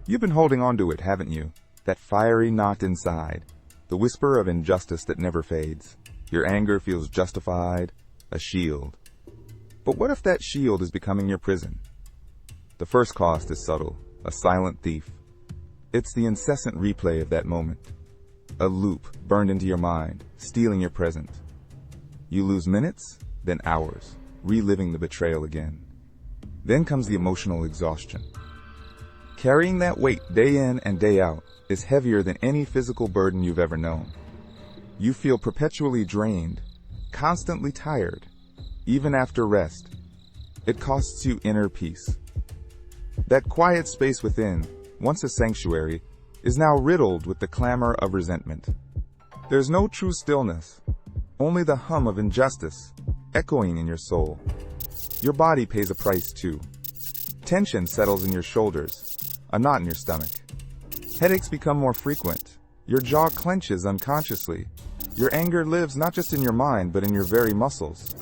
You've been holding on to it, haven't you? That fiery knot inside, the whisper of injustice that never fades. Your anger feels justified, a shield. But what if that shield is becoming your prison? The first cost is subtle, a silent thief. It's the incessant replay of that moment. A loop burned into your mind, stealing your present. You lose minutes, then hours, reliving the betrayal again. Then comes the emotional exhaustion. Carrying that weight day in and day out is heavier than any physical burden you've ever known. You feel perpetually drained, constantly tired, even after rest. It costs you inner peace. That quiet space within, once a sanctuary, is now riddled with the clamor of resentment. There's no true stillness, only the hum of injustice echoing in your soul. Your body pays a price too. Tension settles in your shoulders, a knot in your stomach. Headaches become more frequent. Your jaw clenches unconsciously. Your anger lives not just in your mind, but in your very muscles.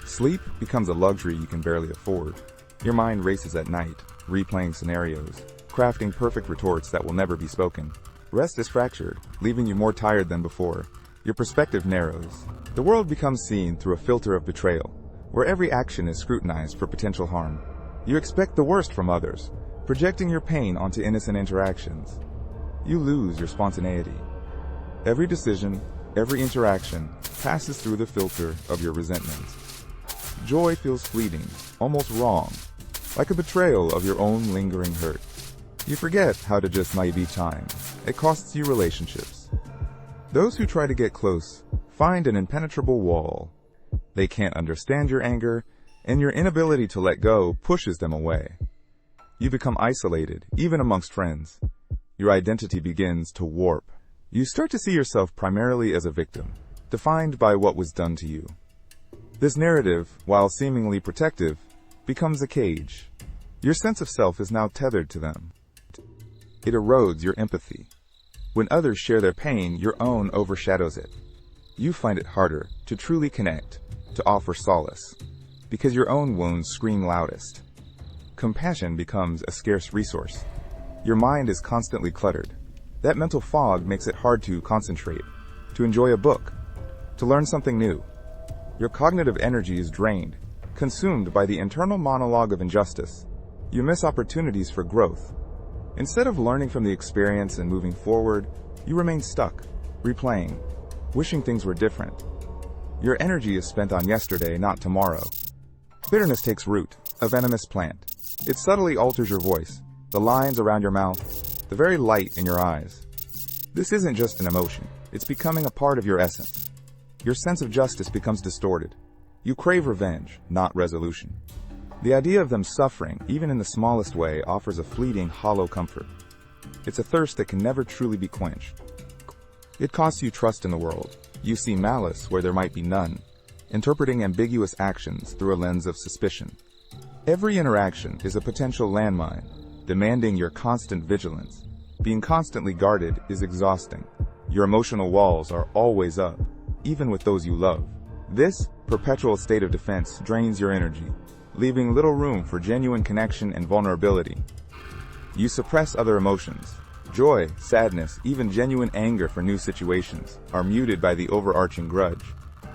Sleep becomes a luxury you can barely afford. Your mind races at night, replaying scenarios, crafting perfect retorts that will never be spoken. Rest is fractured, leaving you more tired than before. Your perspective narrows. The world becomes seen through a filter of betrayal, where every action is scrutinized for potential harm. You expect the worst from others, projecting your pain onto innocent interactions. You lose your spontaneity. Every decision, every interaction passes through the filter of your resentment. Joy feels fleeting, almost wrong, like a betrayal of your own lingering hurt. You forget how to just maybe time. It costs you relationships. Those who try to get close find an impenetrable wall. They can't understand your anger, and your inability to let go pushes them away. You become isolated, even amongst friends. Your identity begins to warp. You start to see yourself primarily as a victim, defined by what was done to you. This narrative, while seemingly protective, becomes a cage. Your sense of self is now tethered to them. It erodes your empathy. When others share their pain, your own overshadows it. You find it harder to truly connect, to offer solace, because your own wounds scream loudest. Compassion becomes a scarce resource. Your mind is constantly cluttered. That mental fog makes it hard to concentrate, to enjoy a book, to learn something new. Your cognitive energy is drained, consumed by the internal monologue of injustice. You miss opportunities for growth. Instead of learning from the experience and moving forward, you remain stuck, replaying, wishing things were different. Your energy is spent on yesterday, not tomorrow. Bitterness takes root, a venomous plant. It subtly alters your voice, the lines around your mouth, the very light in your eyes. This isn't just an emotion, it's becoming a part of your essence. Your sense of justice becomes distorted. You crave revenge, not resolution. The idea of them suffering, even in the smallest way, offers a fleeting, hollow comfort. It's a thirst that can never truly be quenched. It costs you trust in the world. You see malice where there might be none, interpreting ambiguous actions through a lens of suspicion. Every interaction is a potential landmine, demanding your constant vigilance. Being constantly guarded is exhausting. Your emotional walls are always up, even with those you love. This perpetual state of defense drains your energy, leaving little room for genuine connection and vulnerability. You suppress other emotions. Joy, sadness, even genuine anger for new situations are muted by the overarching grudge.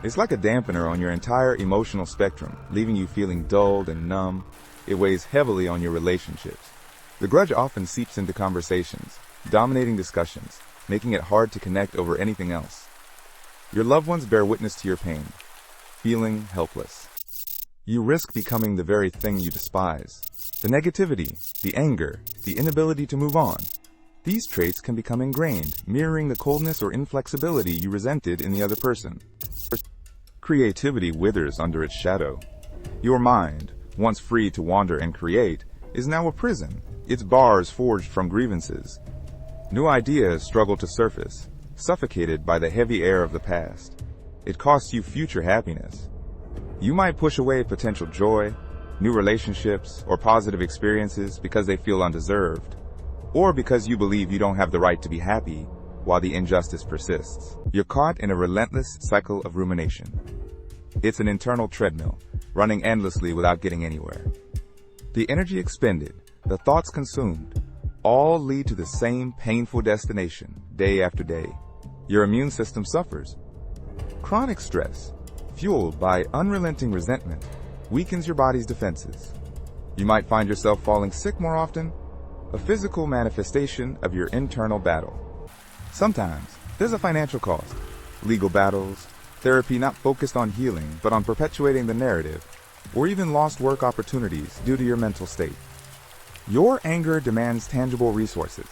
It's like a dampener on your entire emotional spectrum, leaving you feeling dulled and numb. It weighs heavily on your relationships. The grudge often seeps into conversations, dominating discussions, making it hard to connect over anything else. Your loved ones bear witness to your pain, feeling helpless. You risk becoming the very thing you despise. The negativity, the anger, the inability to move on. These traits can become ingrained, mirroring the coldness or inflexibility you resented in the other person. Creativity withers under its shadow. Your mind, once free to wander and create, is now a prison, its bars forged from grievances. New ideas struggle to surface, suffocated by the heavy air of the past. It costs you future happiness. You might push away potential joy, new relationships, or positive experiences because they feel undeserved, or because you believe you don't have the right to be happy while the injustice persists. You're caught in a relentless cycle of rumination. It's an internal treadmill, running endlessly without getting anywhere. The energy expended, the thoughts consumed, all lead to the same painful destination, day after day. Your immune system suffers. Chronic stress, fueled by unrelenting resentment, weakens your body's defenses. You might find yourself falling sick more often, a physical manifestation of your internal battle. Sometimes, there's a financial cost. Legal battles, therapy not focused on healing but on perpetuating the narrative, or even lost work opportunities due to your mental state. Your anger demands tangible resources.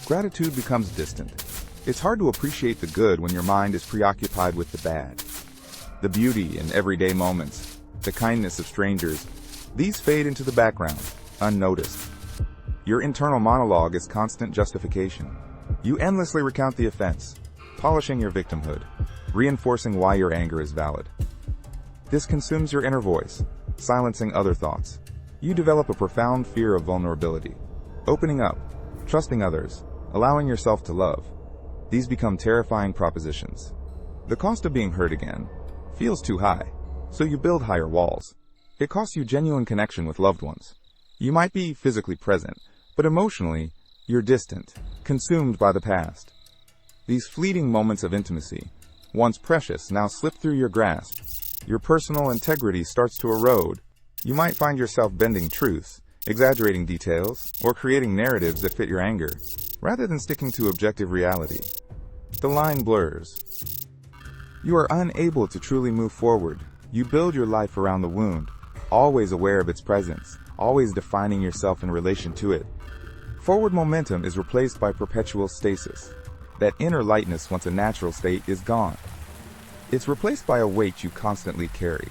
Gratitude becomes distant. It's hard to appreciate the good when your mind is preoccupied with the bad. The beauty in everyday moments, the kindness of strangers, these fade into the background, unnoticed. Your internal monologue is constant justification. You endlessly recount the offense, polishing your victimhood, reinforcing why your anger is valid. This consumes your inner voice, silencing other thoughts. You develop a profound fear of vulnerability, opening up, trusting others, allowing yourself to love. These become terrifying propositions. The cost of being hurt again feels too high, so you build higher walls. It costs you genuine connection with loved ones. You might be physically present, but emotionally, you're distant, consumed by the past. These fleeting moments of intimacy, once precious, now slip through your grasp. Your personal integrity starts to erode. You might find yourself bending truths, exaggerating details, or creating narratives that fit your anger, rather than sticking to objective reality. The line blurs. You are unable to truly move forward. You build your life around the wound, always aware of its presence, always defining yourself in relation to it. Forward momentum is replaced by perpetual stasis. That inner lightness, once a natural state, is gone. It's replaced by a weight you constantly carry,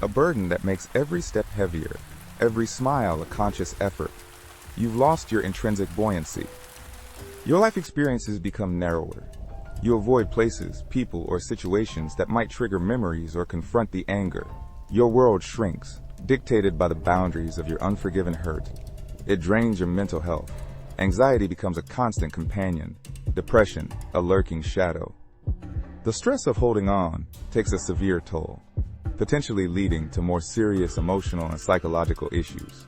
a burden that makes every step heavier, every smile a conscious effort. You've lost your intrinsic buoyancy. Your life experiences become narrower. You avoid places, people, or situations that might trigger memories or confront the anger. Your world shrinks, dictated by the boundaries of your unforgiven hurt. It drains your mental health. Anxiety becomes a constant companion, depression a lurking shadow. The stress of holding on takes a severe toll, potentially leading to more serious emotional and psychological issues.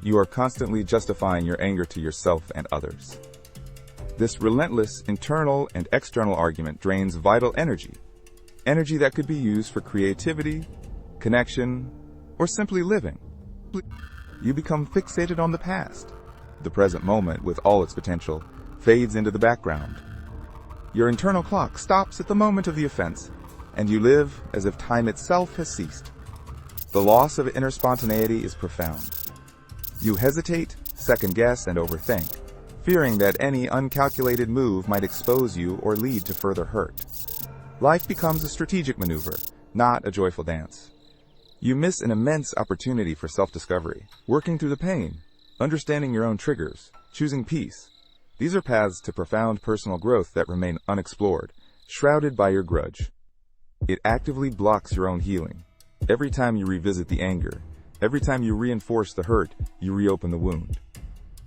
You are constantly justifying your anger to yourself and others. This relentless internal and external argument drains vital energy that could be used for creativity, connection, or simply living. You become fixated on the past. The present moment, with all its potential, fades into the background. Your internal clock stops at the moment of the offense, and you live as if time itself has ceased. The loss of inner spontaneity is profound. You hesitate, second-guess, and overthink, fearing that any uncalculated move might expose you or lead to further hurt. Life becomes a strategic maneuver, not a joyful dance. You miss an immense opportunity for self-discovery, working through the pain, understanding your own triggers, choosing peace. These are paths to profound personal growth that remain unexplored, shrouded by your grudge. It actively blocks your own healing. Every time you revisit the anger, every time you reinforce the hurt, you reopen the wound.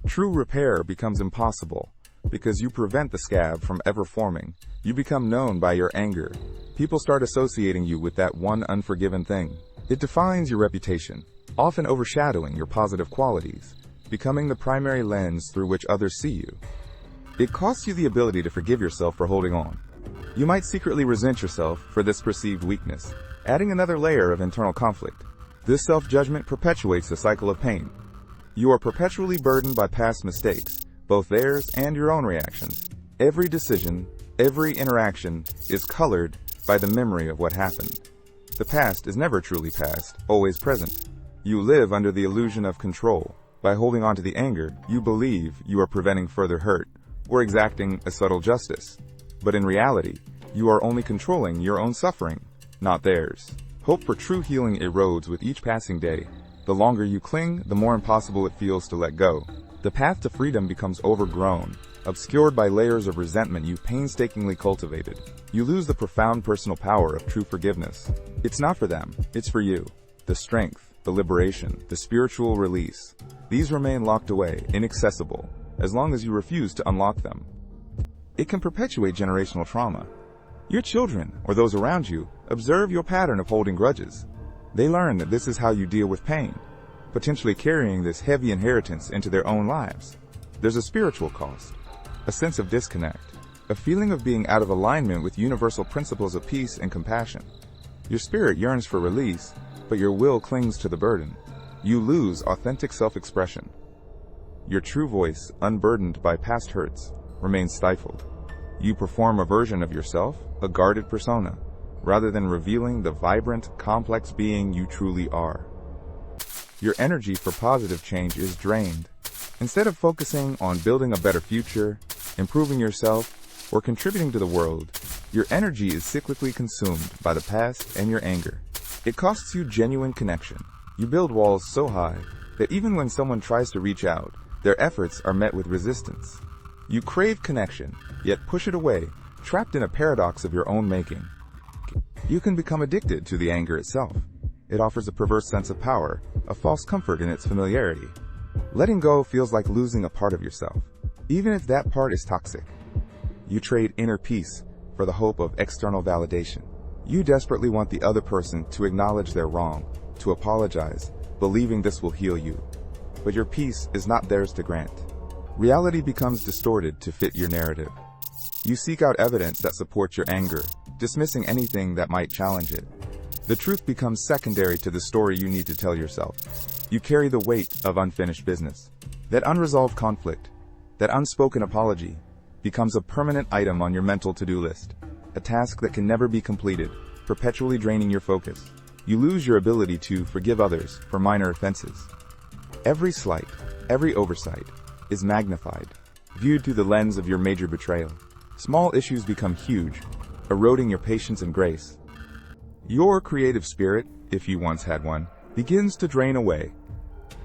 True repair becomes impossible because you prevent the scab from ever forming. You become known by your anger. People start associating you with that one unforgiven thing. It defines your reputation, often overshadowing your positive qualities, becoming the primary lens through which others see you. It costs you the ability to forgive yourself for holding on. You might secretly resent yourself for this perceived weakness, adding another layer of internal conflict. This self-judgment perpetuates the cycle of pain. You are perpetually burdened by past mistakes, both theirs and your own reactions. Every decision, every interaction is colored by the memory of what happened. The past is never truly past, always present. You live under the illusion of control. By holding on to the anger, you believe you are preventing further hurt or exacting a subtle justice. But in reality, you are only controlling your own suffering, not theirs. Hope for true healing erodes with each passing day. The longer you cling, the more impossible it feels to let go. The path to freedom becomes overgrown, obscured by layers of resentment you painstakingly cultivated. You lose the profound personal power of true forgiveness. It's not for them, it's for you. The strength, the liberation, the spiritual release. These remain locked away, inaccessible, as long as you refuse to unlock them. It can perpetuate generational trauma. Your children, or those around you, observe your pattern of holding grudges. They learn that this is how you deal with pain, potentially carrying this heavy inheritance into their own lives. There's a spiritual cost, a sense of disconnect, a feeling of being out of alignment with universal principles of peace and compassion. Your spirit yearns for release, but your will clings to the burden. You lose authentic self-expression. Your true voice, unburdened by past hurts, remains stifled. You perform a version of yourself, a guarded persona, rather than revealing the vibrant, complex being you truly are. Your energy for positive change is drained. Instead of focusing on building a better future, improving yourself, or contributing to the world, your energy is cyclically consumed by the past and your anger. It costs you genuine connection. You build walls so high that even when someone tries to reach out, their efforts are met with resistance. You crave connection, yet push it away, trapped in a paradox of your own making. You can become addicted to the anger itself. It offers a perverse sense of power, a false comfort in its familiarity. Letting go feels like losing a part of yourself, even if that part is toxic. You trade inner peace for the hope of external validation. You desperately want the other person to acknowledge their wrong, to apologize, believing this will heal you. But your peace is not theirs to grant. Reality becomes distorted to fit your narrative. You seek out evidence that supports your anger, dismissing anything that might challenge it. The truth becomes secondary to the story you need to tell yourself. You carry the weight of unfinished business. That unresolved conflict, that unspoken apology, becomes a permanent item on your mental to-do list, a task that can never be completed, perpetually draining your focus. You lose your ability to forgive others for minor offenses. Every slight, every oversight, is magnified, viewed through the lens of your major betrayal. Small issues become huge, eroding your patience and grace. Your creative spirit, if you once had one, begins to drain away.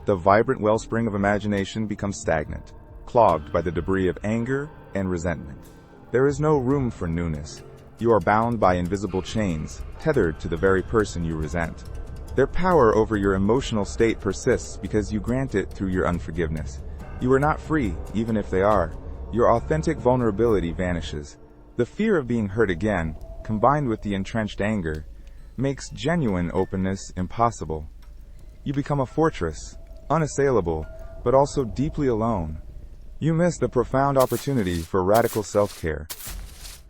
The vibrant wellspring of imagination becomes stagnant, clogged by the debris of anger and resentment. There is no room for newness. You are bound by invisible chains, tethered to the very person you resent. Their power over your emotional state persists because you grant it through your unforgiveness. You are not free, even if they are. Your authentic vulnerability vanishes. The fear of being hurt again, combined with the entrenched anger, makes genuine openness impossible. You become a fortress, unassailable, but also deeply alone. You miss the profound opportunity for radical self-care.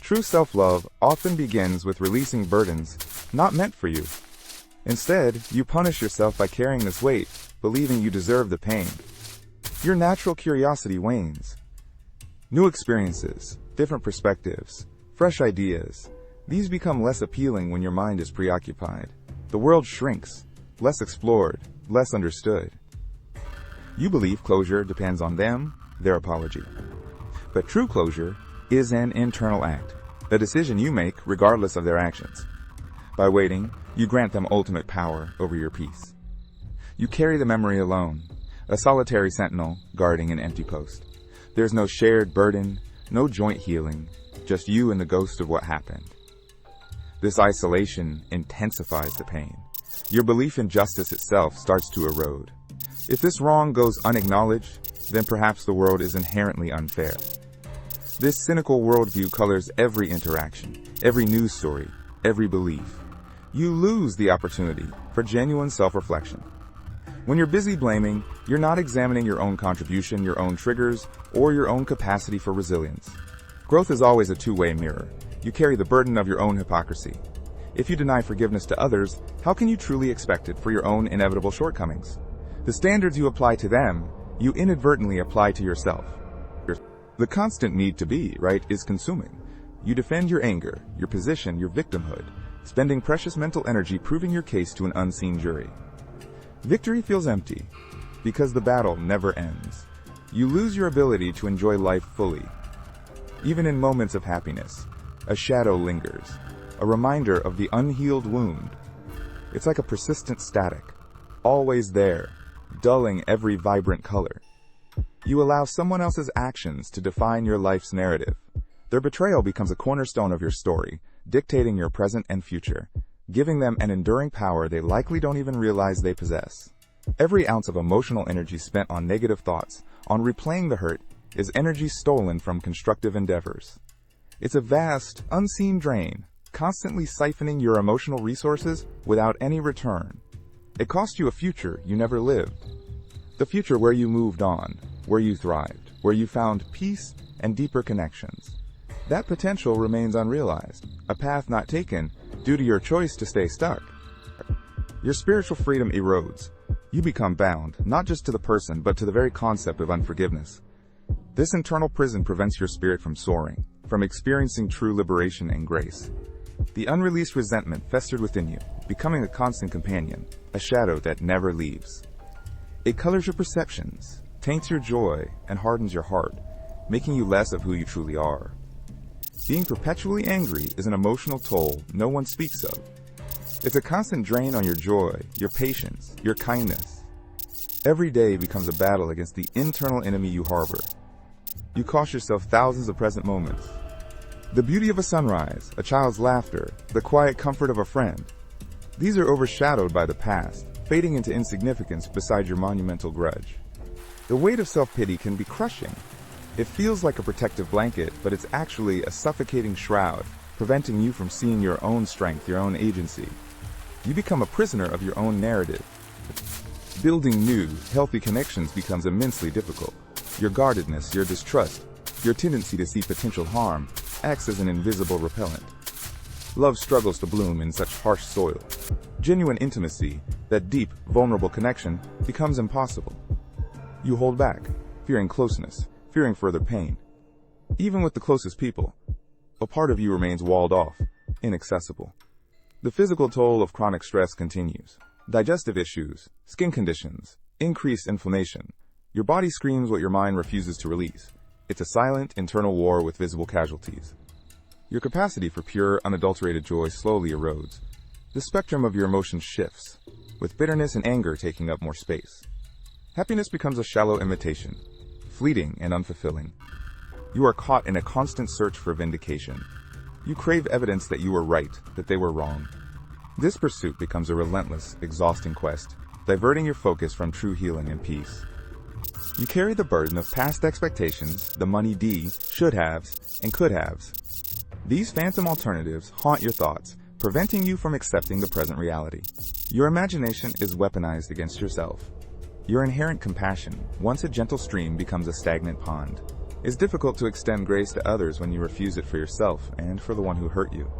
True self-love often begins with releasing burdens not meant for you. Instead, you punish yourself by carrying this weight, believing you deserve the pain. Your natural curiosity wanes. New experiences, different perspectives, fresh ideas, these become less appealing when your mind is preoccupied. The world shrinks, less explored, less understood. You believe closure depends on them, their apology. But true closure is an internal act, the decision you make regardless of their actions. By waiting, you grant them ultimate power over your peace. You carry the memory alone, a solitary sentinel guarding an empty post. There's no shared burden, no joint healing, just you and the ghost of what happened. This isolation intensifies the pain. Your belief in justice itself starts to erode. If this wrong goes unacknowledged, then perhaps the world is inherently unfair. This cynical worldview colors every interaction, every news story, every belief. You lose the opportunity for genuine self-reflection. When you're busy blaming, you're not examining your own contribution, your own triggers, or your own capacity for resilience. Growth is always a two-way mirror. You carry the burden of your own hypocrisy. If you deny forgiveness to others, how can you truly expect it for your own inevitable shortcomings? The standards you apply to them, you inadvertently apply to yourself. The constant need to be right is consuming. You defend your anger, your position, your victimhood, spending precious mental energy proving your case to an unseen jury. Victory feels empty because the battle never ends. You lose your ability to enjoy life fully. Even in moments of happiness, a shadow lingers, a reminder of the unhealed wound. It's like a persistent static, always there, dulling every vibrant color. You allow someone else's actions to define your life's narrative. Their betrayal becomes a cornerstone of your story, dictating your present and future, giving them an enduring power they likely don't even realize they possess. Every ounce of emotional energy spent on negative thoughts, on replaying the hurt, is energy stolen from constructive endeavors. It's a vast, unseen drain, constantly siphoning your emotional resources without any return. It cost you a future you never lived. The future where you moved on, where you thrived. where you found peace and deeper connections. That potential remains unrealized, a path not taken due to your choice to stay stuck. Your spiritual freedom erodes. You become bound, not just to the person, but to the very concept of unforgiveness. This internal prison prevents your spirit from soaring, from experiencing true liberation and grace. The unreleased resentment festered within you, becoming a constant companion, a shadow that never leaves. It colors your perceptions, taints your joy, and hardens your heart, making you less of who you truly are. Being perpetually angry is an emotional toll no one speaks of. It's a constant drain on your joy, your patience, your kindness. Every day becomes a battle against the internal enemy you harbor. You cost yourself thousands of present moments. The beauty of a sunrise, a child's laughter, the quiet comfort of a friend. These are overshadowed by the past, fading into insignificance beside your monumental grudge. The weight of self-pity can be crushing. It feels like a protective blanket, but it's actually a suffocating shroud, preventing you from seeing your own strength, your own agency. You become a prisoner of your own narrative. Building new, healthy connections becomes immensely difficult. Your guardedness, your distrust, your tendency to see potential harm acts as an invisible repellent. Love struggles to bloom in such harsh soil. Genuine intimacy, that deep, vulnerable connection, becomes impossible. You hold back, fearing closeness, fearing further pain. Even with the closest people, a part of you remains walled off, inaccessible. The physical toll of chronic stress continues. Digestive issues, skin conditions, increased inflammation. Your body screams what your mind refuses to release. It's a silent, internal war with visible casualties. Your capacity for pure, unadulterated joy slowly erodes. The spectrum of your emotions shifts, with bitterness and anger taking up more space. Happiness becomes a shallow imitation, fleeting and unfulfilling. You are caught in a constant search for vindication. You crave evidence that you were right, that they were wrong. This pursuit becomes a relentless, exhausting quest, diverting your focus from true healing and peace. You carry the burden of past expectations, the money D, should-haves, and could-haves. These phantom alternatives haunt your thoughts, preventing you from accepting the present reality. Your imagination is weaponized against yourself. Your inherent compassion, once a gentle stream, becomes a stagnant pond. It's difficult to extend grace to others when you refuse it for yourself and for the one who hurt you.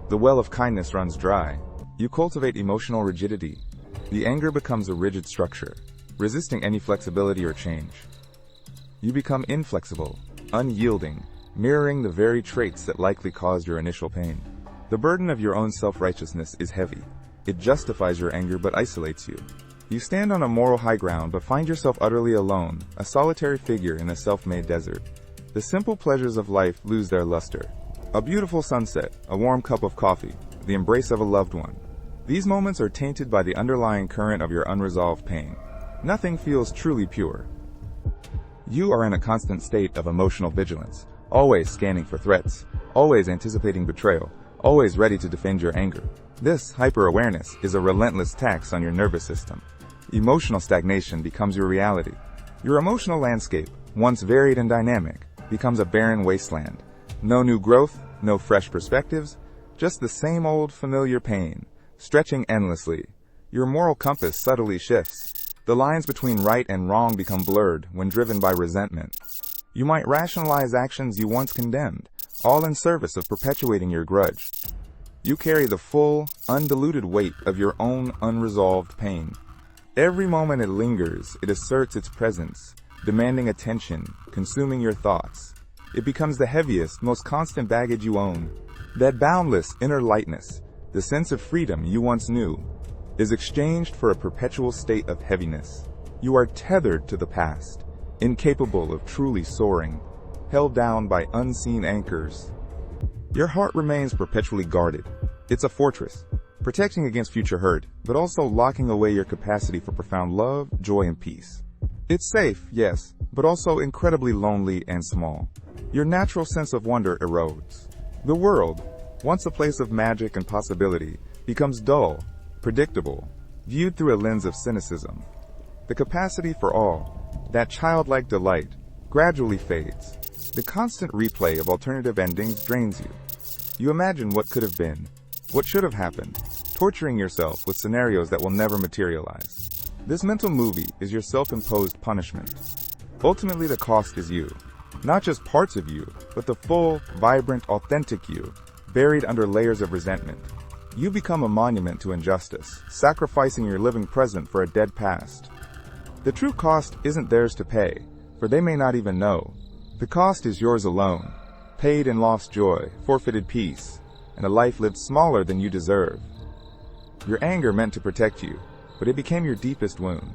The well of kindness runs dry. You cultivate emotional rigidity. The anger becomes a rigid structure, resisting any flexibility or change. You become inflexible, unyielding, mirroring the very traits that likely caused your initial pain. The burden of your own self-righteousness is heavy. It justifies your anger but isolates you. You stand on a moral high ground but find yourself utterly alone, a solitary figure in a self-made desert. The simple pleasures of life lose their luster. A beautiful sunset, a warm cup of coffee, the embrace of a loved one. These moments are tainted by the underlying current of your unresolved pain. Nothing feels truly pure. You are in a constant state of emotional vigilance, always scanning for threats, always anticipating betrayal, always ready to defend your anger. This hyper-awareness is a relentless tax on your nervous system. Emotional stagnation becomes your reality. Your emotional landscape, once varied and dynamic, becomes a barren wasteland. No new growth, no fresh perspectives, just the same old familiar pain, stretching endlessly. Your moral compass subtly shifts. The lines between right and wrong become blurred when driven by resentment. You might rationalize actions you once condemned, all in service of perpetuating your grudge. You carry the full, undiluted weight of your own unresolved pain. Every moment it lingers, it asserts its presence, demanding attention, consuming your thoughts. It becomes the heaviest, most constant baggage you own. That boundless inner lightness, the sense of freedom you once knew, is exchanged for a perpetual state of heaviness. You are tethered to the past, incapable of truly soaring, held down by unseen anchors. Your heart remains perpetually guarded. It's a fortress, protecting against future hurt, but also locking away your capacity for profound love, joy, and peace. It's safe, yes, but also incredibly lonely and small. Your natural sense of wonder erodes. The world, once a place of magic and possibility, becomes dull, predictable, viewed through a lens of cynicism. The capacity for awe, that childlike delight, gradually fades. The constant replay of alternative endings drains you. You imagine what could have been, what should have happened, torturing yourself with scenarios that will never materialize. This mental movie is your self-imposed punishment. Ultimately, the cost is you. Not just parts of you, but the full, vibrant, authentic you, buried under layers of resentment. You become a monument to injustice, sacrificing your living present for a dead past. The true cost isn't theirs to pay, for they may not even know. The cost is yours alone, paid in lost joy, forfeited peace, and a life lived smaller than you deserve. Your anger meant to protect you, but it became your deepest wound.